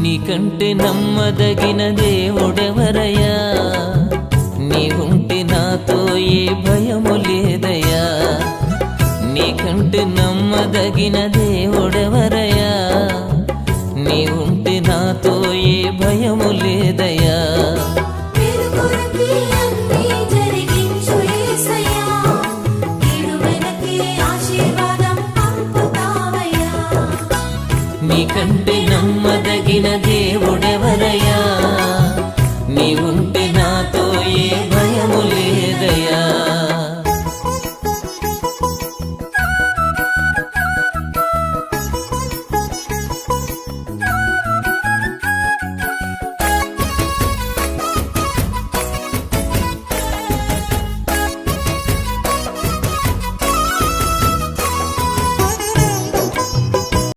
నీకంటే నమ్మదగిన దేవుడెవరయ్యా? నీవుంటే నాతో ఏ భయము లేదయ్యా. నీకంటే నమ్మదగిన దేవుడెవరయ్యా? నీవుంటే నాతో ఏ భయము లేదయ్యా. నీకంటే నమ్మదగిన దేవుడెవరయ్యా?